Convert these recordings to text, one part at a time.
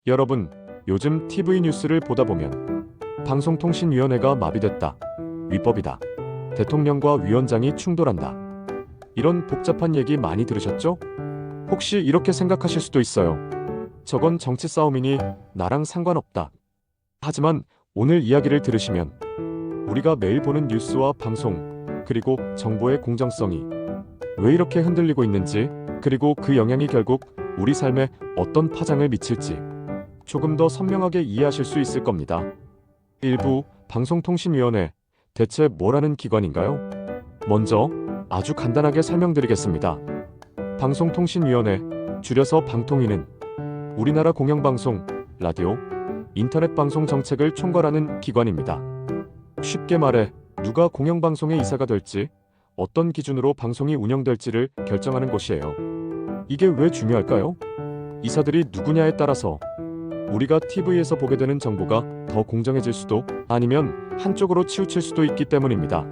여러분, 요즘 TV 뉴스를 보다 보면 방송통신위원회가 마비됐다, 위법이다, 대통령과 위원장이 충돌한다, 이런 복잡한 얘기 많이 들으셨죠? 혹시 이렇게 생각하실 수도 있어요. 저건 정치 싸움이니 나랑 상관없다. 하지만 오늘 이야기를 들으시면 우리가 매일 보는 뉴스와 방송, 그리고 정보의 공정성이 왜 이렇게 흔들리고 있는지, 그리고 그 영향이 결국 우리 삶에 어떤 파장을 미칠지 조금 더 선명하게 이해하실 수 있을 겁니다. 1부 방송통신위원회, 대체 뭐라는 기관인가요? 먼저 아주 간단하게 설명드리겠습니다. 방송통신위원회, 줄여서 방통위는 우리나라 공영방송, 라디오, 인터넷 방송 정책을 총괄하는 기관입니다. 쉽게 말해 누가 공영방송의 이사가 될지, 어떤 기준으로 방송이 운영될지를 결정하는 곳이에요. 이게 왜 중요할까요? 이사들이 누구냐에 따라서 우리가 TV에서 보게 되는 정보가 더 공정해질 수도, 아니면 한쪽으로 치우칠 수도 있기 때문입니다.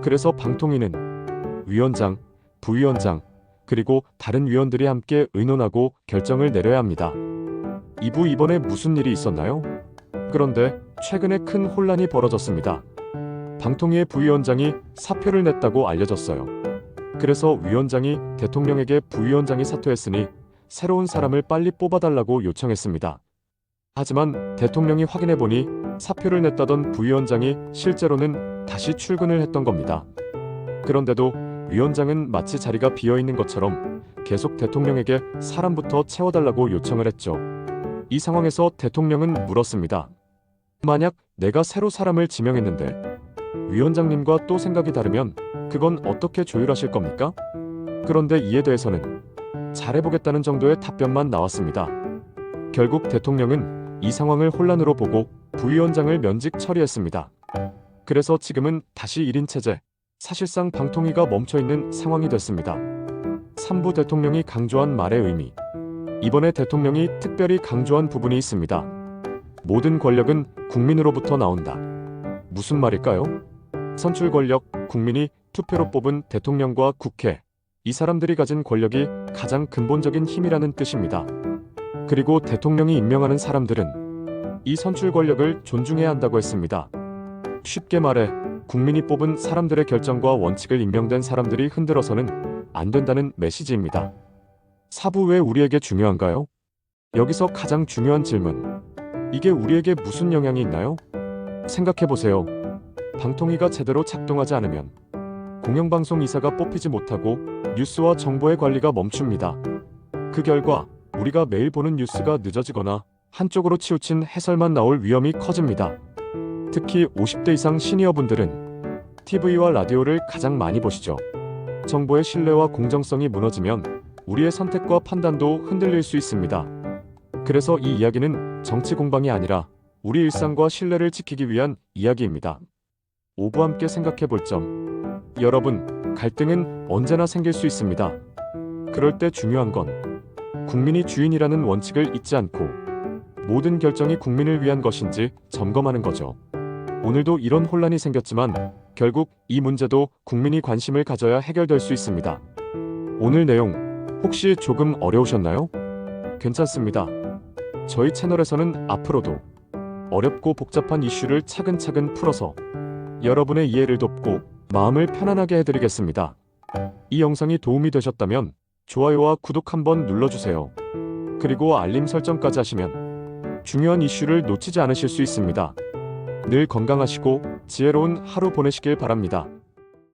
그래서 방통위는 위원장, 부위원장, 그리고 다른 위원들이 함께 의논하고 결정을 내려야 합니다. 2부, 이번에 무슨 일이 있었나요? 그런데 최근에 큰 혼란이 벌어졌습니다. 방통위의 부위원장이 사표를 냈다고 알려졌어요. 그래서 위원장이 대통령에게 부위원장이 사퇴했으니 새로운 사람을 빨리 뽑아달라고 요청했습니다. 하지만 대통령이 확인해보니 사표를 냈다던 부위원장이 실제로는 다시 출근을 했던 겁니다. 그런데도 위원장은 마치 자리가 비어있는 것처럼 계속 대통령에게 사람부터 채워달라고 요청을 했죠. 이 상황에서 대통령은 물었습니다. 만약 내가 새로 사람을 지명했는데 위원장님과 또 생각이 다르면 그건 어떻게 조율하실 겁니까? 그런데 이에 대해서는 잘해보겠다는 정도의 답변만 나왔습니다. 결국 대통령은 이 상황을 혼란으로 보고 부위원장을 면직 처리했습니다. 그래서 지금은 다시 1인 체제, 사실상 방통위가 멈춰있는 상황이 됐습니다. 3부, 대통령이 강조한 말의 의미. 이번에 대통령이 특별히 강조한 부분이 있습니다. 모든 권력은 국민으로부터 나온다. 무슨 말일까요? 선출 권력, 국민이 투표로 뽑은 대통령과 국회, 이 사람들이 가진 권력이 가장 근본적인 힘이라는 뜻입니다. 그리고 대통령이 임명하는 사람들은 이 선출 권력을 존중해야 한다고 했습니다. 쉽게 말해 국민이 뽑은 사람들의 결정과 원칙을 임명된 사람들이 흔들어서는 안 된다는 메시지입니다. 4부, 왜 우리에게 중요한가요? 여기서 가장 중요한 질문. 이게 우리에게 무슨 영향이 있나요? 생각해보세요. 방통위가 제대로 작동하지 않으면 공영방송 이사가 뽑히지 못하고 뉴스와 정보의 관리가 멈춥니다. 그 결과 우리가 매일 보는 뉴스가 늦어지거나 한쪽으로 치우친 해설만 나올 위험이 커집니다. 특히 50대 이상 시니어분들은 TV와 라디오를 가장 많이 보시죠. 정보의 신뢰와 공정성이 무너지면 우리의 선택과 판단도 흔들릴 수 있습니다. 그래서 이 이야기는 정치 공방이 아니라 우리 일상과 신뢰를 지키기 위한 이야기입니다. 5부, 함께 생각해 볼 점. 여러분, 갈등은 언제나 생길 수 있습니다. 그럴 때 중요한 건 국민이 주인이라는 원칙을 잊지 않고 모든 결정이 국민을 위한 것인지 점검하는 거죠. 오늘도 이런 혼란이 생겼지만 결국 이 문제도 국민이 관심을 가져야 해결될 수 있습니다. 오늘 내용 혹시 조금 어려우셨나요? 괜찮습니다. 저희 채널에서는 앞으로도 어렵고 복잡한 이슈를 차근차근 풀어서 여러분의 이해를 돕고 마음을 편안하게 해드리겠습니다. 이 영상이 도움이 되셨다면 좋아요와 구독 한번 눌러주세요. 그리고 알림 설정까지 하시면 중요한 이슈를 놓치지 않으실 수 있습니다. 늘 건강하시고 지혜로운 하루 보내시길 바랍니다.